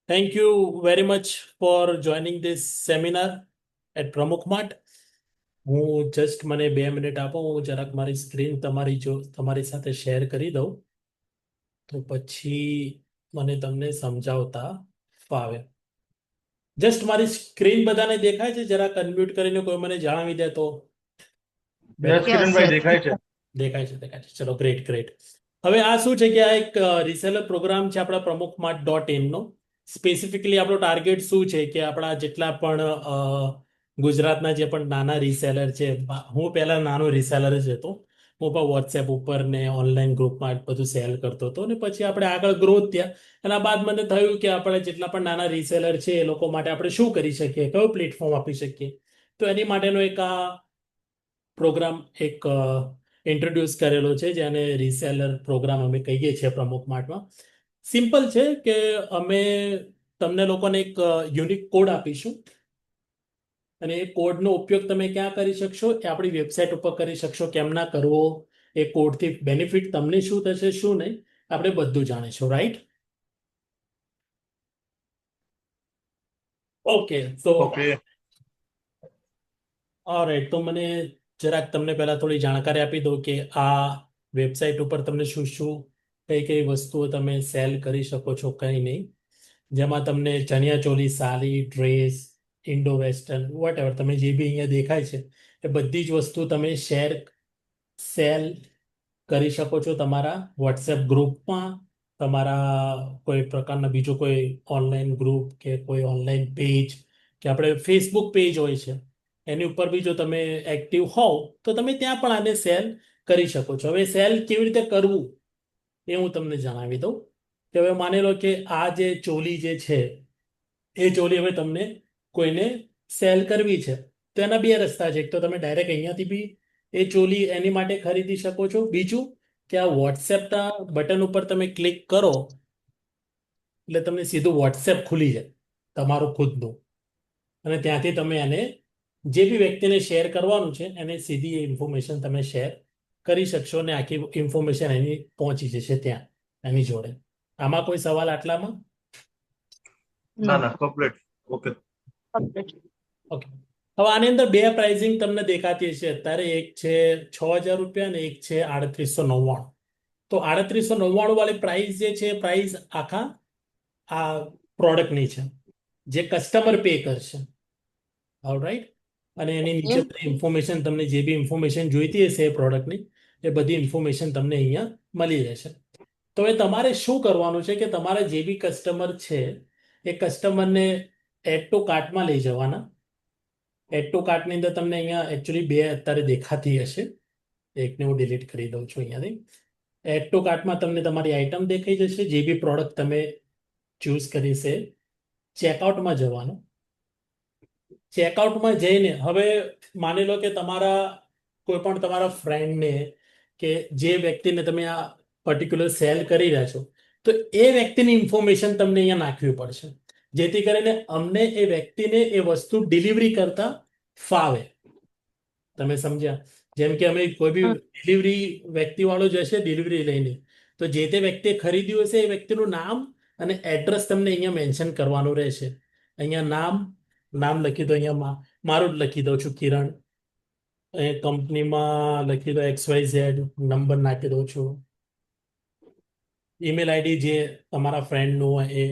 Thank you very much for joining this seminar at પ્રમુખ Mart. હું just મને 2 minute આપો, હું જરાક મારી સ્ક્રીન તમારી સાથે શેર કરી દઉં તો પછી મને તમને સમજાવતા ફાવે. જસ્ટ મારી સ્ક્રીન બધાને દેખાય છે? જરાક અનમ્યુટ કરીને કોઈ મને જણાવી દે તો. કિરણભાઈ દેખાય છે. દેખાય છે. ચલો, ગ્રેટ. હવે આ શું છે કે આ એક રિસેલર પ્રોગ્રામ છે આપણા પ્રમુખમાર્ટ.in નો. સ્પેસિફિકલી આપણો ટાર્ગેટ શું છે કે આપણા જેટલા પણ ગુજરાતના જે પણ નાના રિસેલર છે, હું પહેલા નાનો રિસેલર જ હતો. હું પણ વોટ્સએપ ઉપર ને ઓનલાઈન ગ્રુપમાં બધું સેલ કરતો હતો ને પછી આપણે આગળ ગ્રોથ થયા. એના બાદ મને થયું કે આપણે જેટલા પણ નાના રિસેલર છે એ લોકો માટે આપણે શું કરી શકીએ, કયો પ્લેટફોર્મ આપી શકીએ. તો એની માટેનો એક આ પ્રોગ્રામ એક ઇન્ટ્રોડ્યુસ કરેલો છે, જેને રિસેલર પ્રોગ્રામ અમે કહીએ છીએ પ્રમુખમાર્ટમાં. સિમ્પલ છે કે અમે તમને લોકોને એક યુનિક કોડ આપીશું અને એ કોડનો ઉપયોગ તમે ક્યાં કરી શકશો? એ આપણી વેબસાઇટ ઉપર કરી શકશો. કેમ ના કરવો, એ કોડથી બેનિફિટ તમને શું થશે, શું નહીં, આપણે બધું જાણીશું. રાઈટ? ઓકે, તો ઓલરાઈટ, તો મને જરાક તમને પહેલા થોડી જાણકારી આપી દઉં કે આ વેબસાઇટ ઉપર તમને કઈ વસ્તુઓ તમે સેલ કરી શકો છો, કઈ નહીં. જેમાં તમને chaniya choli, sari, dress, Indo western, whatever તમે જે બી અહીંયા દેખાય છે એ બધી જ વસ્તુ તમે સેલ કરી શકો છો તમારા વોટ્સએપ ગ્રુપમાં, તમારા કોઈ પ્રકારના બીજો કોઈ ઓનલાઈન ગ્રુપ કે કોઈ ઓનલાઈન પેજ કે આપણે ફેસબુક પેજ હોય છે એની ઉપર બી જો તમે એક્ટિવ હોવ તો તમે ત્યાં પણ આને સેલ કરી શકો છો. હવે સેલ કેવી રીતે કરવું એ હું તમને જણાવી દઉં કે હવે માની લો કે આ જે ચોલી જે છે એ ચોલી હવે તમને કોઈને સેલ કરવી છે તો એના બે રસ્તા છે. એક તો તમે ડાયરેક્ટ અહીંયાથી બી એ ચોલી એની માટે ખરીદી શકો છો. બીજું કે આ વોટ્સએપના બટન ઉપર તમે ક્લિક કરો એટલે તમને સીધું વોટ્સએપ ખુલી જાય તમારું ખુદનું, અને ત્યાંથી તમે એને જે બી વ્યક્તિને શેર કરવાનું છે એને સીધી એ ઇન્ફોર્મેશન તમે શેર કરી શકશો અને આખી ઇન્ફોર્મેશન એની પહોંચી જશે ત્યાં એની જોડે. આમાં કોઈ સવાલ આટલામાં? ના, કમ્પ્લીટ. ઓકે. ઓકે. હવે આની અંદર બે પ્રાઇઝિંગ તમને દેખાતી હશે અત્યારે. એક છે 6,000 અને એક છે 3,899. તો 3,899 વાળી પ્રાઇસ જે છે પ્રાઇસ આખા આ પ્રોડક્ટની છે જે કસ્ટમર પે કરશે. ઓલરાઈટ. અને એની નીચે ઇન્ફોર્મેશન, તમને જે બી ઇન્ફોર્મેશન જોઈતી હશે એ પ્રોડક્ટની, એ બધી ઇન્ફોર્મેશન તમને અહીંયા મળી રહેશે. તો હવે તમારે શું કરવાનું છે કે તમારા જે બી કસ્ટમર છે એ કસ્ટમરને એડ ટુ કાર્ટમાં લઈ જવાના. એડ ટુ કાર્ટની અંદર તમને અહીંયા એકચ્યુઅલી બે અત્યારે દેખાતી હશે. એકને હું ડિલીટ કરી દઉં છું અહીંયાથી. એડ ટુ કાર્ટમાં તમને તમારી આઈટમ દેખાઈ જશે. જે બી પ્રોડક્ટ તમે ચૂઝ કરી છે ચેકઆઉટમાં જવાનું. ચેકઆઉટમાં જઈને હવે માની લો કે કોઈ પણ તમારા ફ્રેન્ડને કે જે વ્યક્તિને તમે આ પર્ટિક્યુલર સેલ કરી રહ્યા છો તો એ વ્યક્તિની ઇન્ફોર્મેશન તમને અહીંયા નાખવી પડશે, જેથી કરીને અમને એ વ્યક્તિને એ વસ્તુ ડિલિવરી કરતા ફાવે. તમે સમજ્યા? જેમ કે અમે કોઈ બી ડિલિવરી વ્યક્તિવાળો જશે ડિલિવરી લઈને, તો જે તે વ્યક્તિએ ખરીદ્યું હશે એ વ્યક્તિનું નામ અને એડ્રેસ તમને અહીંયા મેન્શન કરવાનું રહેશે. અહીંયા નામ લખી દો. અહીંયા મારું જ લખી દઉં છું, કિરણ. કંપનીમાં લખી દો XYZ, નંબર નાખી દઉં છું. ઈમેલ આઈડી જે તમારા ફ્રેન્ડનું હોય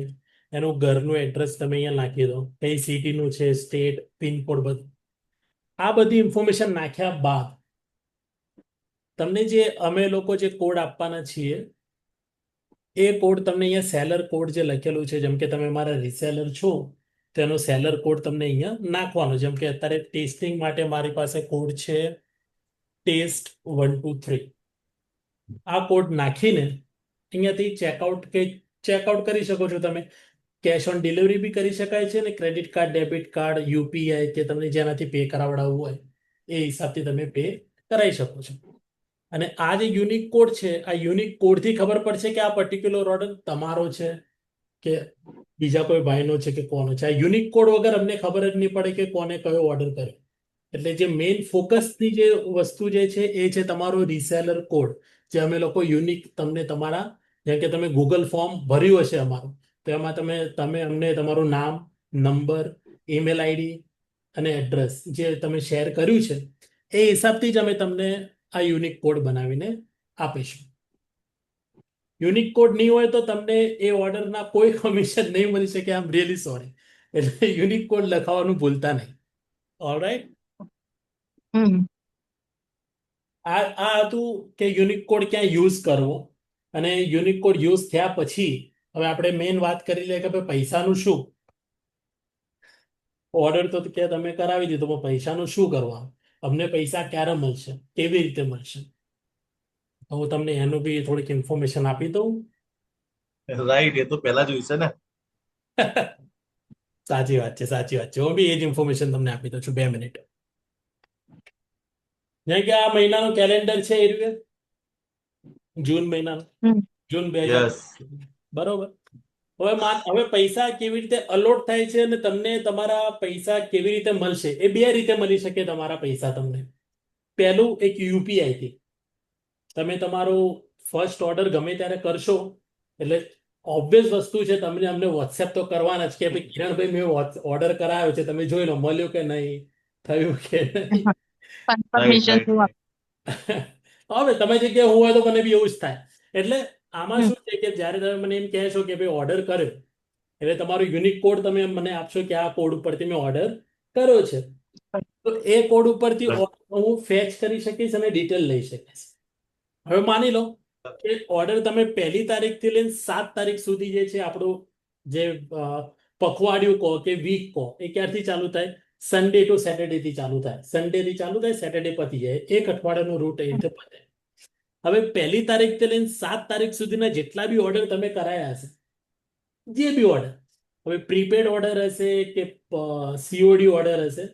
એનું ઘરનું એડ્રેસ તમે અહીંયા નાખી દો. કઈ સિટીનું છે, સ્ટેટ, પિનકોડ, બધું. આ બધી ઇન્ફોર્મેશન નાખ્યા બાદ તમને જે અમે લોકો જે કોડ આપવાના છીએ એ કોડ તમને અહીંયા સેલર કોડ જે લખેલું છે, જેમ કે તમે મારા રિસેલર છો તેનો સેલર કોડ તમને અહીંયા નાખવાનો. જેમ કે અત્યારે ટેસ્ટિંગ માટે મારી પાસે કોડ છે ટેસ્ટ 123. આ કોડ નાખીને અહીંયાથી ચેકઆઉટ કરી શકો છો તમે. કેશ ઓન ડિલિવરી બી કરી શકાય છે, અને credit card, debit card, UPI કે તમને જેનાથી પે કરાવડાવવું હોય એ હિસાબથી તમે પે કરાવી શકો છો. અને આ જે યુનિક કોડ છે, આ યુનિક કોડથી ખબર પડશે કે આ પર્ટિક્યુલર ઓર્ડર તમારો છે કે બીજા કોઈ ભાઈનો છે કે કોનો છે. આ યુનિક કોડ વગર અમને ખબર જ નહીં પડે કે કોને કયો ઓર્ડર કર્યો. એટલે જે મેઇન ફોકસની જે વસ્તુ જે છે એ છે તમારો રિસેલર કોડ, જે અમે લોકો યુનિક તમને તમારા, જેમ કે તમે ગૂગલ ફોર્મ ભર્યું હશે અમારું, તો એમાં તમે તમે અમને તમારું નામ, નંબર, ઈમેલ આઈડી અને એડ્રેસ જે તમે શેર કર્યું છે એ હિસાબથી જ અમે તમને આ યુનિક કોડ બનાવીને આપીશું. યુનિક કોડ નહીં હોય તો તમને એ ઓર્ડરના કોઈ કમિશન નહીં મળી શકે. આઈ એમ રિયલી સોરી. એટલે યુનિક કોડ લખાવવાનું ભૂલતા નહીં. ઓલરાઈટ. હમ આ આ હતું કે યુનિક કોડ ક્યાં યુઝ કરવો. અને યુનિક કોડ યુઝ થયા પછી હવે આપણે મેઇન વાત કરી લઈએ કે ભાઈ પૈસાનું શું. ઓર્ડર તો કે તમે કરાવી દીધો, પણ પૈસાનું શું કરવાનું, અમને પૈસા ક્યારે મળશે, કેવી રીતે મળશે, તો હું તમને એનું બી થોડીક ઇન્ફોર્મેશન આપી દઉં. રાઈટ, એ તો પહેલા જોઈશે ને. સાચી વાત છે, સાચી વાત છે. હું બી એ જ ઇન્ફોર્મેશન તમને આપી દઉં છું. 2 મિનિટ. જેમ કે આ મહિનાનું કેલેન્ડર છે એ રીતે જૂન મહિનાનું, હમ જૂન 2000. યસ. બરોબર. હવે પૈસા કેવી રીતે અલોટ થાય છે અને તમને તમારા પૈસા કેવી રીતે મળશે, એ 2 રીતે મળી શકે તમારા પૈસા તમને. પહેલું એક યુપીઆઈ થી. તમે તમારો ફર્સ્ટ ઓર્ડર ગમે ત્યારે કરશો એટલે ઓબ્વિયસ વસ્તુ છે, તમને અમને વોટ્સએપ તો કરવાના જ કે ભાઈ કિરણભાઈ મેં ઓર્ડર કરાયો છે, તમે જોઈ લો મળ્યું કે નહીં, થયું કે નહીં. Right confirmation right right. હવે તમે જગ્યાએ હું હોય તો મને બી એવું જ થાય. એટલે આમાં હમ શું છે કે જ્યારે તમે મને એમ કહેશો કે ભાઈ ઓર્ડર કર્યો એટલે તમારો યુનિક કોડ તમે મને આપશો કે આ કોડ ઉપરથી મેં ઓર્ડર કર્યો છે, તો એ કોડ ઉપરથી હું ફેચ કરી શકીશ અને ડિટેલ લઈ શકીશ. હવે માની લો કે ઓર્ડર તમે 1 તારીખથી લઈને 7 તારીખ સુધી જે છે આપણું જે પખવાડિયું કહો કે વીક કહો, એ ક્યારથી ચાલુ થાય? સન્ડે ટુ સેટરડે થી ચાલુ થાય. સન્ડે થી ચાલુ થાય, સેટરડે પતી જાય. એક અઠવાડિયાનો રૂટ એ રીતે પતે. હવે 1 તારીખથી લઈને 7 તારીખ સુધીના જેટલા બી ઓર્ડર તમે કરાયા હશે, જે બી ઓર્ડર, હવે પ્રીપેડ ઓર્ડર હશે કે સીઓડી ઓર્ડર હશે,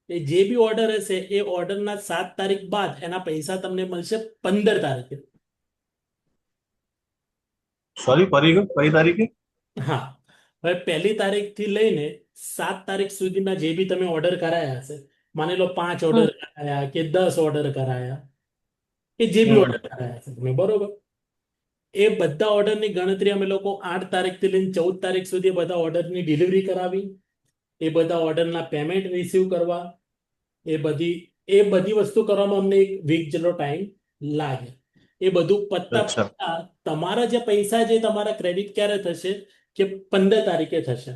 એ જે બી ઓર્ડર હશે એ ઓર્ડરના 7 તારીખ બાદ એના પૈસા તમને મળશે 15 તારીખે. સોરી, ફરી ગયો, કઈ તારીખે? હા. હવે 1 તારીખથી લઈને 7 તારીખ સુધીના જે બી તમે ઓર્ડર કરાયા હશે, માની લો 5 હમ ઓર્ડર કરાયા કે 10 ઓર્ડર કરાયા કે જે બી હમ. ઓર્ડર કરાયા હશે તમે, બરોબર, એ બધા ઓર્ડરની ગણતરી અમે લોકો 8 તારીખથી લઈને 14 તારીખ સુધી બધા ઓર્ડરની ડિલિવરી કરાવી, એ બધા ઓર્ડરના પેમેન્ટ રિસીવ કરવા, એ બધી એ બધી વસ્તુ કરવામાં અમને 1 વીક જેટલો ટાઈમ લાગે. એ બધું પત્તા અચ્છા. પત્તા તમારા જે પૈસા જે તમારા ક્રેડિટ ક્યારે થશે કે 15 તારીખે થશે.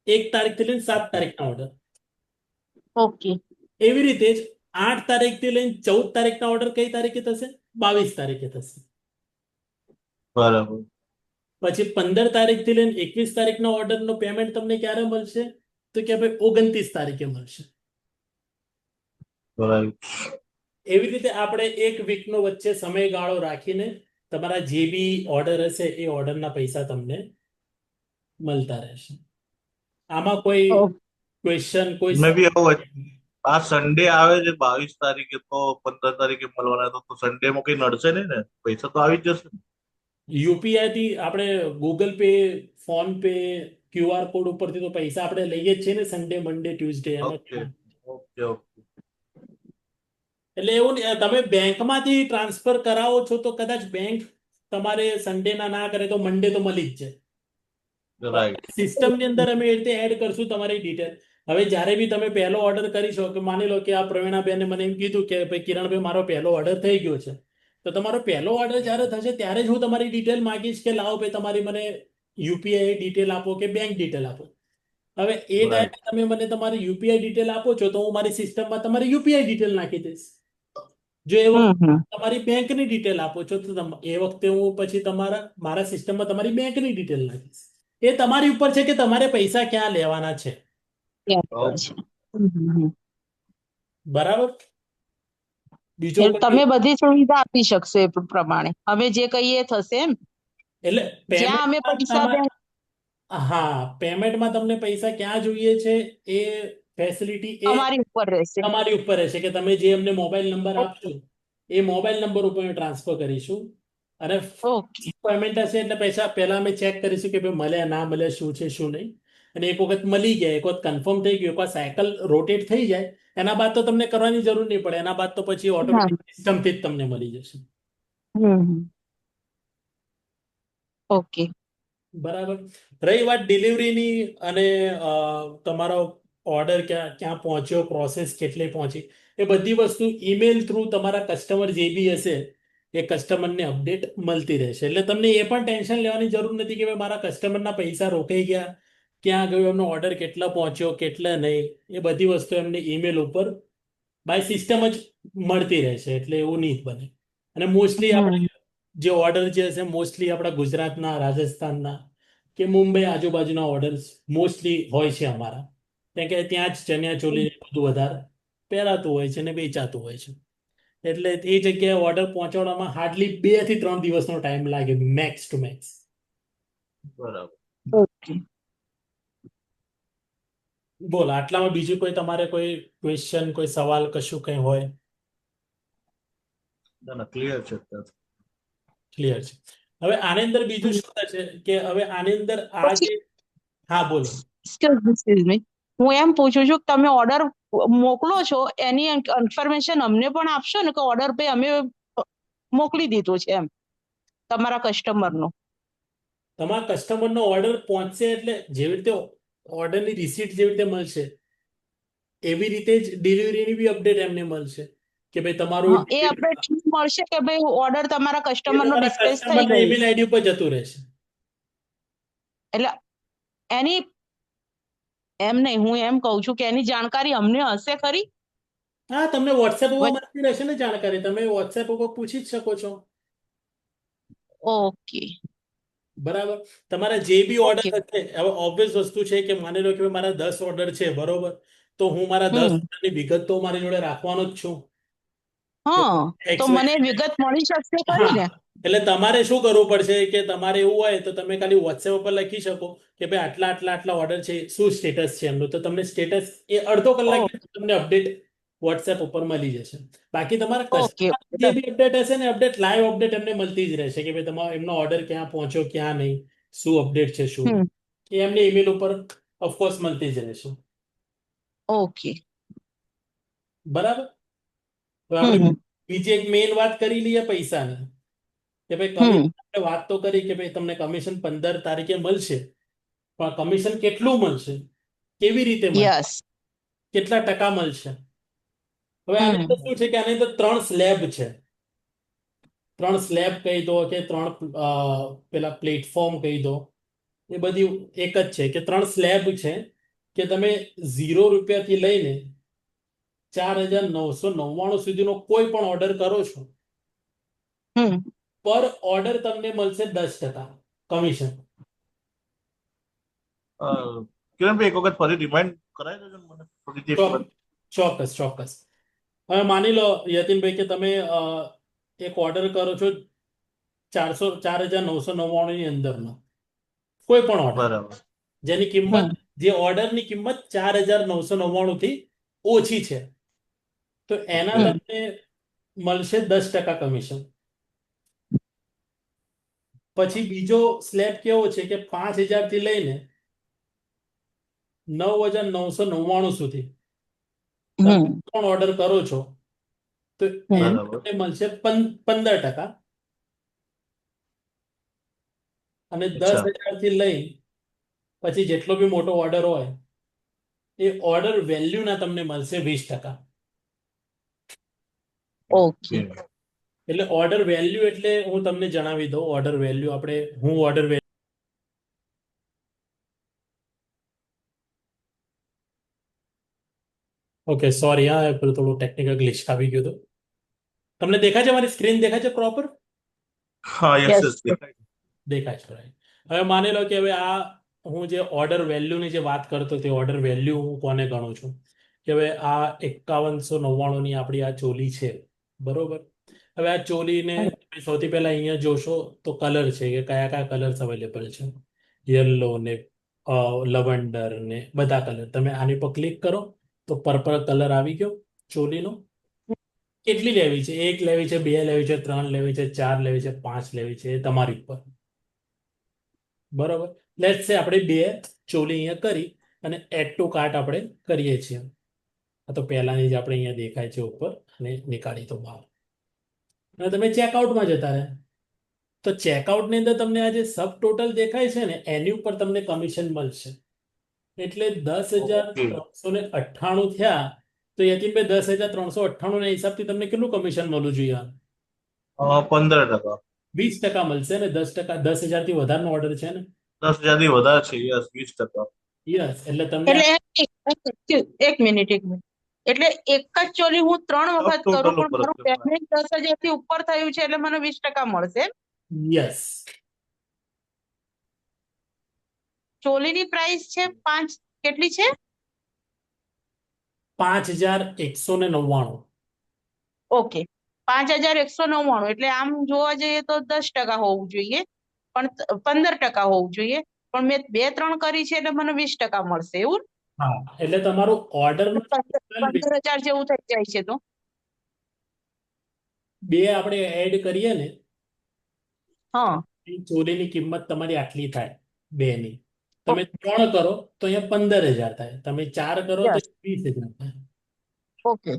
1 તારીખથી લઈને 7 તારીખના ઓર્ડર. ઓકે. એવી રીતે જ 8 તારીખથી લઈને 14 તારીખના ઓર્ડર કઈ તારીખે થશે? 22 તારીખે થશે. બરાબર. પછી 15 તારીખથી લઈને 21 તારીખના ઓર્ડરનો પેમેન્ટ તમને ક્યારે મળશે? તો કે ભાઈ 29 તારીખે મળશે. રાઈટ. એવી રીતે આપણે 1 વીકનો વચ્ચે સમયગાળો રાખીને તમારા જે બી ઓર્ડર હશે એ ઓર્ડરના પૈસા તમને મળતા રહેશે. આમાં કોઈ ક્વેશ્ચન, કોઈ મેં બી સવાલ? આવું આ સન્ડે આવે છે 22 તારીખે, તો 15 તારીખે મળવાના, તો સન્ડે માં કઈ નડશે નહીં ને? પૈસા તો આવી જ જશે ને? યુપીઆઈ થી આપણે Google pay, phone pay, QR code ઉપરથી તો પૈસા આપણે લઈએ જ છીએ ને, સન્ડે, મંડે, ટ્યુઝડે એમાં ઓકે ક્યાં? Okay okay. એટલે એવું નહીં, તમે બેંકમાંથી ટ્રાન્સફર કરાવો છો તો કદાચ બેંક તમારે સન્ડેના ના કરે તો મંડે તો મળી જ જાય. રાઈટ. સિસ્ટમની અંદર અમે એ રીતે એડ કરશું તમારી ડિટેલ. હવે જ્યારે બી તમે પહેલો ઓર્ડર કરીશો, કે માની લો કે આ પ્રવીણાબેને મને એમ કીધું કે ભાઈ કિરણભાઈ મારો પહેલો ઓર્ડર થઈ ગયો છે, તો તમારો પહેલો ઓર્ડર જ્યારે થશે ત્યારે જ હું તમારી ડિટેલ માંગીશ કે લાવો ભાઈ તમારી મને યુપીઆઈ ડિટેલ આપો કે બેંક ડિટેલ આપો. હવે એ રાઈટ. ટાઈમે તમે મને તમારી યુપીઆઈ ડિટેલ આપો છો તો હું મારી સિસ્ટમમાં તમારી યુપીઆઈ ડિટેલ નાખી દઈશ. જો એ વખતે હમ તમારી બેંકની ડિટેલ આપો છો તો એ વખતે હું પછી મારા સિસ્ટમમાં તમારી બેંકની ડિટેલ નાખીશ. એ તમારી ઉપર છે કે તમારે પૈસા ક્યાં લેવાના છે. બરાબર. બીજો કોઈ તમે બધી સુવિધા આપી શકશો એ પ્રમાણે અમે જે કહીએ થશે એમ, એટલે જ્યાં અમે પૈસા હા, પેમેન્ટમાં તમને પૈસા ક્યાં જોઈએ છે એ ફેસિલિટી એ અમારી ઉપર રહેશે. તમારી ઉપર રહેશે કે તમે જે અમને મોબાઈલ નંબર આપશો એ મોબાઈલ નંબર ઉપર ટ્રાન્સફર કરીશું. અને ઓકે. પેમેન્ટ હશે એટલે પૈસા પહેલા અમે ચેક કરીશું કે ભાઈ મળ્યા ના મળ્યા, શું છે શું નહીં. અને એક વખત મળી ગયા, એક વખત કન્ફર્મ થઈ ગયું, એક વાર સાયકલ રોટેટ થઈ જાય, એના બાદ તો તમને કરવાની જરૂર નહીં પડે. એના બાદ તો પછી હા. ઓટોમેટિક સિસ્ટમથી જ તમને મળી જશે. હમ ઓકે. બરાબર. રહી વાત ડિલિવરીની અને તમારો ઓર્ડર ક્યાં ક્યાં પહોંચ્યો, પ્રોસેસ કેટલી પહોંચી, એ બધી વસ્તુ ઈમેલ થ્રુ તમારા કસ્ટમર જે બી હશે એ કસ્ટમરને અપડેટ મળતી રહેશે. એટલે તમને એ પણ ટેન્શન લેવાની જરૂર નથી કે ભાઈ મારા કસ્ટમરના પૈસા રોકાઈ ગયા, ક્યાં ગયો, એમનો ઓર્ડર કેટલા પહોંચ્યો, કેટલા નહીં. એ બધી વસ્તુ એમને ઈમેલ ઉપર બાય સિસ્ટમ જ મળતી રહેશે. એટલે એવું નહીં બને. અને મોસ્ટલી આપણે જે ઓર્ડર જે હશે મોસ્ટલી આપણા ગુજરાતના, રાજસ્થાનના કે મુંબઈ આજુબાજુના ઓર્ડર્સ મોસ્ટલી હોય છે અમારા. કેમ કે ત્યાં જ ચણિયા ચોલી બધું વધારે પહેરાતું હોય છે અને વેચાતું હોય છે. એટલે એ જગ્યાએ ઓર્ડર પહોંચાડવામાં હાર્ડલી 2 થી 3 દિવસનો ટાઈમ લાગે, મેક્સ ટુ મેક્સ. બરાબર. ઓકે. બોલો, આટલામાં બીજું કોઈ તમારે કોઈ ક્વેશ્ચન, કોઈ સવાલ, કશું કંઈ હોય? ના ના, ક્લિયર છે અત્યારે. ક્લિયર છે. હવે આની અંદર બીજું શું થશે કે હવે આની અંદર આ પછી જે, હા બોલો. excuse me, હું એમ પૂછું છું કે તમે ઓર્ડર મોકલો છો એની ઇન્ફોર્મેશન અમને પણ આપશો ને કે ઓર્ડર ભાઈ અમે મોકલી દીધો છે એમ તમારા કસ્ટમરનો. તમારા કસ્ટમરનો ઓર્ડર પહોંચશે એટલે જેવી રીતે ઓર્ડરની રિસીટ જેવી રીતે મળશે એવી રીતે જ ડિલિવરીની બી અપડેટ એમને મળશે કે ભાઈ તમારું હા, એ અપડેટ મળશે કે ભાઈ ઓર્ડર તમારા એ કસ્ટમરનો તમારા ડિસ્પેચ થઈ કસ્ટમરના ગયું. ઈમેલ આઈડી ઉપર જતું રહેશે. એટલે એની એમ નહીં, હું એમ કહું છું કે એની જાણકારી અમને હશે ખરી? હા, તમને વોટ્સએપ ઉપર વચ- મળતી રહેશે ને જાણકારી. તમે વોટ્સએપ ઉપર પૂછી જ શકો છો. ઓકે. બરાબર. તમારા જે બી ઓર્ડર ઓકે. હશે, હવે ઓબ્વિયસ વસ્તુ છે કે માની લો કે ભાઈ મારા 10 ઓર્ડર છે, બરોબર, તો હું મારા 10 ઓર્ડરની વિગત તો મારી જોડે રાખવાનો જ છું. હા, તો XY મને વિગત મળી શકશે ખરી હા, ને? એટલે તમારે શું કરવું પડશે કે તમારે એવું હોય તો તમે ખાલી વોટ્સએપ ઉપર લખી શકો કે ભાઈ આટલા આટલા આટલા ઓર્ડર છે, શું સ્ટેટસ છે એમનું. તો તમને સ્ટેટસ એ અડધો કલાક ઓ, તમને અપડેટ વોટ્સએપ ઉપર મળી જશે. બાકી તમારા ઓકે. કસ્ટમર જે બી અપડેટ હશે ને, અપડેટ લાઈવ અપડેટ એમને મળતી જ રહેશે કે ભાઈ તમારો એમનો ઓર્ડર ક્યાં પહોંચ્યો, ક્યાં નહીં, શું અપડેટ છે, શું હમ. નહીં. એ એમને ઈમેલ ઉપર ઓફકોર્સ મળતી જ રહેશે. ઓકે. બરાબર. તો આપણે હમ. બીજી એક મેઇન વાત કરી લઈએ પૈસાની કે ભાઈ હમ. કમિશન. આપણે વાત તો કરી કે ભાઈ તમને કમિશન 15 તારીખે મળશે, પણ કમિશન કેટલું મળશે, કેવી રીતે મળશે, યસ. કેટલા ટકા મળશે. હવે આની હમ. અંદર શું છે કે આની અંદર 3 સ્લેબ છે. 3 સ્લેબ કહી દો કે 3 પેલા પ્લેટફોર્મ કહી દો, એ બધી એક જ છે કે 3 સ્લેબ છે કે તમે 0 રૂપિયાથી લઈને 4,999 સુધીનો કોઈ પણ ઓર્ડર કરો છો, હમ. પર ઓર્ડર તમને મળશે 10% કમિશન. કિરણભાઈ, એક વખત ફરી રિમાઇન્ડ કરાવી દેજો ને મને ફરીથી એક વખત. ચોક્કસ ચોક્કસ. હવે માની લો યતીનભાઈ કે તમે એક ઓર્ડર કરો છો 4,999 ની અંદરનો કોઈ પણ ઓર્ડર બરાબર. જેની કિંમત, હમ. જે ઓર્ડરની કિંમત 4,999 થી ઓછી છે, તો એના હમ. તમને મળશે 10% કમિશન. પછી બીજો સ્લેબ કેવો છે કે 5,000 થી લઈને 9,999 સુધી તમે હમ. પણ ઓર્ડર કરો છો તો હમ. એનું બરાબર. તમને મળશે 15%. અને અચ્છા. 10,000 થી લઈ પછી જેટલો બી મોટો ઓર્ડર હોય એ ઓર્ડર વેલ્યુના તમને મળશે 20%. ઓકે. એટલે ઓર્ડર વેલ્યુ એટલે હું તમને જણાવી દઉં. ઓર્ડર વેલ્યુ આપણે, હું ઓર્ડર વેલ્યુ, ઓકે સોરી, હા પેલું થોડું ટેકનિકલ ગ્લિચ આવી ગયું હતું. તમને દેખાય છે, મારી સ્ક્રીન દેખાય છે પ્રોપર? હા, યસ યસ. યસ, દેખાય છે. દેખાય છે, right. હવે માની લો કે હવે આ હું જે ઓર્ડર વેલ્યુની જે વાત કરતો તે ઓર્ડર વેલ્યુ હું કોને ગણું છું કે હવે આ 5,199 ની આપણી આ ચોલી છે, બરોબર. હવે આ ચોલીને તમે સૌથી પહેલા અહીંયા જોશો તો કલર છે કે કયા કયા કલર્સ અવેલેબલ છે. યલો ને લવંડર ને બધા કલર. તમે આની પર ક્લિક કરો તો પર્પલ કલર આવી ગયો ચોલીનો. કેટલી લેવી છે? 1 લેવી છે, 2 લેવી છે, 3 લેવી છે, 4 લેવી છે, 5 લેવી છે, એ તમારી ઉપર. બરોબર. લેટ્સ સે આપણે 2 ચોલી અહીંયા કરી અને એડ ટુ કાર્ટ આપણે કરીએ છીએ. આ તો પહેલાની જ આપણે અહીંયા દેખાય છે ઉપર, અને નીકાળી તો બહાર. અને તમે ચેકઆઉટમાં જતા રહે. તો ચેકઆઉટની અંદર તમને આ જે સબ ટોટલ દેખાય છે ને એની ઉપર તમને કમિશન મળશે. એટલે 10,398 થયા તો યતીનભાઈ 10,398 ના હિસાબથી તમને કેટલું કમિશન મળવું જોઈએ? 15%. 20% મળશે ને. 10%, 10,000 થી વધારનો ઓર્ડર છે ને. 10,000 થી વધારે છે. યસ, 20%. યસ, એટલે તમને એટલે એક મિનિટ એટલે એક જ ચોલી હું 3 વખત કરું ટોટલ પણ ઉપર મારું પેમેન્ટ 10,000 થી ઉપર થયું છે એટલે મને 20% મળશે. યસ, ચોલીની પ્રાઇસ છે 5 કેટલી છે? 5,199. ઓકે, 5,199 એટલે આમ જોવા જઈએ તો 10% હોવું જોઈએ પણ 15% હોવું જોઈએ પણ મેં 2-3 કરી છે એટલે મને 20% મળશે એવું હા, એટલે તમારું ઓર્ડરનું 15,000 જેવું થઈ જાય છે તો બે આપણે એડ કરીએ ને, હા ચોલીની કિંમત તમારી આટલી થાય બેની. તમે 3 કરો તો અહીંયા 15,000 થાય. તમે 4 કરો તો યસ 20,000 થાય. ઓકે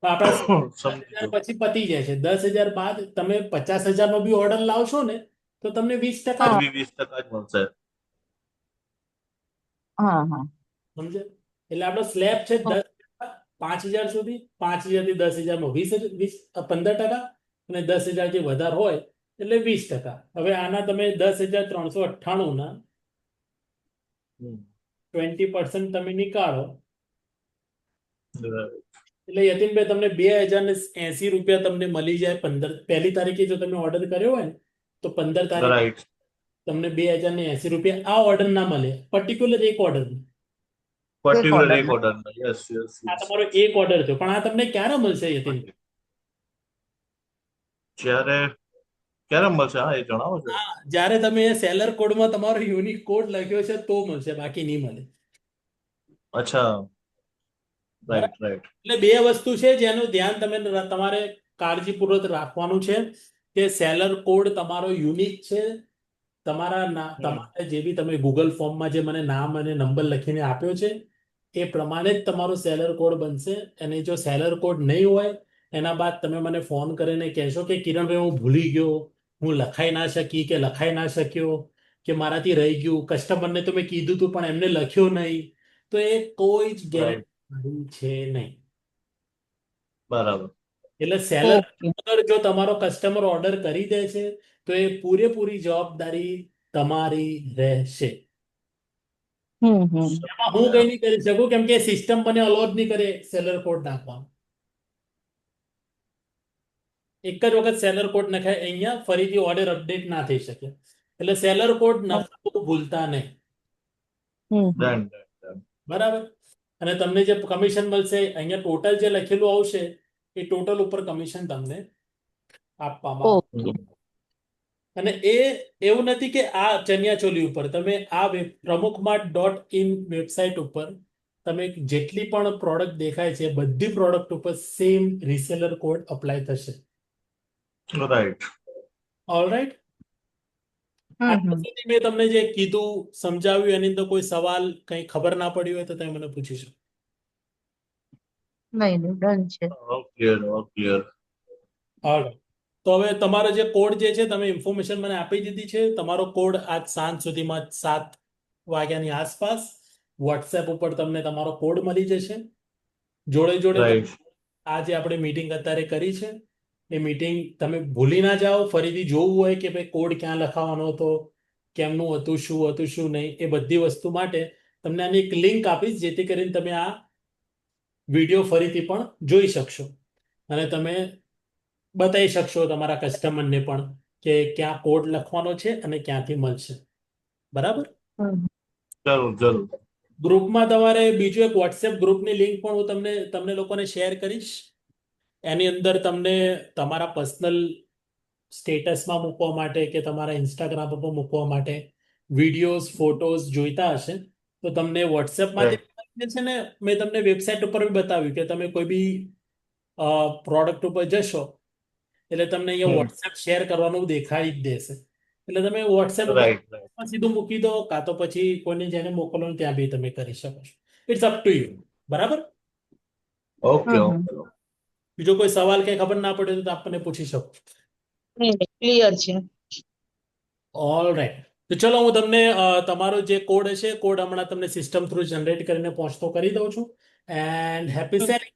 તો આપણા સમજી 10,000 ગયો. પછી પતી જાય છે. 10,000 બાદ તમે 50,000 નો બી ઓર્ડર લાવશો ને તો તમને 20% હા 20% જ મળશે. હા હા સમજે? એટલે આપણો સ્લેબ છે 10%, 5,000 સુધી. 5,000 થી 10,000 માં 15%, અને 10,000 થી વધારે હોય એટલે 20%. હવે આના તમે 10,398 ના હમ. 20% તમે નીકાળો Right. એટલે યતીનભાઈ તમને 2,080 રૂપિયા તમને મળી જાય. 1 તારીખે જો તમે ઓર્ડર કર્યો હોય ને તો 15 તારીખ Right. તમને 2,080 રૂપિયા આ ઓર્ડર ના મળે, પર્ટિક્યુલર એક ઓર્ડર. Particular order એક order ના. Yes, yes, આ yes. તમારો એક ઓર્ડર થયો, પણ આ તમને ક્યારે મળશે યતીનભાઈ? જ્યારે ક્યારે મળશે? હા, એ જણાવો છો. જ્યારે તમે સેલર કોડમાં તમારો યુનિક કોડ લખ્યો છે તો મળશે, બાકી નહીં મળે. અચ્છા. બરાબર? Right, right. એટલે બે વસ્તુ છે જેનું ધ્યાન તમારે કાળજીપૂર્વક રાખવાનું છે કે સેલર કોડ તમારો યુનિક છે. તમારે જે બી તમે ગૂગલ ફોર્મમાં જે મને નામ અને નંબર લખીને આપ્યો છે એ પ્રમાણે જ તમારો સેલર કોડ બનશે. અને જો સેલર કોડ નહીં હોય એના બાદ તમે મને ફોન કરીને કહેશો કે કિરણભાઈ હું ભૂલી ગયો, હું લખાઈ ના શકી કે લખાઈ ના શક્યો, કે મારાથી રહી ગયું, કસ્ટમરને તો મેં કીધું તું પણ એમને લખ્યો નહીં, તો એ કોઈ જ રાઈટ. ગેરંટી છે નહીં. બરાબર. એટલે સેલર ઓકે અગર જો તમારો કસ્ટમર ઓર્ડર કરી દે છે તો એ પૂરેપૂરી જવાબદારી તમારી રહેશે. હમ એમાં હું કઈ નહીં કરી શકું કેમ કે સિસ્ટમ મને અલાઉ જ નહીં કરે સેલર કોડ નાખવાનું. એક જ વખત સેલર કોડ નખાય અહીંયા ફરીથી ઓર્ડર અપડેટ ના થઈ શકે. એટલે સેલર કોડ નખાવું ભૂલતા નહીં. હમ Done, done, done. બરાબર? અને તમને જે કમિશન મળશે અહીંયા ટોટલ જે લખેલું આવશે એ ટોટલ ઉપર કમિશન તમને આપવામાં આવશે. ઓકે હમ. અને એ એવું નથી કે આ ચણિયાચોલી ઉપર તમે આ પ્રમુખમાર્ટ.in વેબસાઇટ ઉપર તમે જેટલી પણ પ્રોડક્ટ દેખાય છે બધી પ્રોડક્ટ ઉપર સેમ રીસેલર કોડ અપ્લાય થશે. Right. ઓલરાઈટ? આટલું સુધી મેં તમને જે કીધું સમજાવ્યું એની અંદર કોઈ સવાલ કંઈ ખબર ના પડી હોય તો તમે મને પૂછી શકો. નહીં ડન છે All clear, all clear. Alright. તો હવે તમારો જે કોડ જે છે તમે ઇન્ફોર્મેશન મને આપી દીધી છે. તમારો કોડ આજ સાંજ સુધીમાં 7 વાગ્યાની આસપાસ વોટ્સએપ ઉપર તમને તમારો કોડ મળી જશે. જોડે જોડે Right. આ જે આપણે મીટિંગ અત્યારે કરી છે એ મીટિંગ તમે ભૂલી ના જાઓ. ફરીથી જોવું હોય કે ભાઈ કોડ ક્યાં લખાવાનો હતો, કેમનું હતું, શું નહીં, એ બધી વસ્તુ માટે તમને આની એક લિંક આપીશ જેથી કરીને તમે આ વિડીયો ફરીથી પણ જોઈ શકશો અને તમે બતાવી શકશો તમારા કસ્ટમરને પણ કે ક્યાં કોડ લખવાનો છે અને ક્યાંથી મળશે. બરાબર? જરૂર, જરૂર. ગ્રુપમાં તમારે બીજું એક વોટ્સએપ ગ્રુપની લિંક પણ હું તમને લોકોને શેર કરીશ. એની અંદર તમને તમારા પર્સનલ સ્ટેટસમાં મૂકવા માટે કે તમારા ઇન્સ્ટાગ્રામ ઉપર મૂકવા માટે વિડીયોઝ, ફોટોઝ જોઈતા હશે તો તમને વોટ્સએપમાંથી છે ને મેં તમને વેબસાઇટ ઉપર બી બતાવ્યું કે તમે કોઈ બી પ્રોડક્ટ ઉપર જશો એટલે તમને અહીંયા વોટ્સએપ શેર કરવાનું દેખાઈ જ દેશે. એટલે તમે વોટ્સએપ ઉપર Right, right. સીધું મૂકી દો કાં તો પછી કોઈને જેને મોકલવાનું ત્યાં બી તમે કરી શકો છો. It's up to you. બરાબર? Okay, okay. બીજો કોઈ સવાલ કે ખબર ના પડે તો આપણને પૂછી શકો. ક્લિયર છે ઓલ રાઈટ. તો ચલો હું તમને તમારો જે કોડ હશે કોડ હમણાં તમને સિસ્ટમ થ્રુ જનરેટ કરીને પહોંચતો કરી દઉં છું. And happy selling.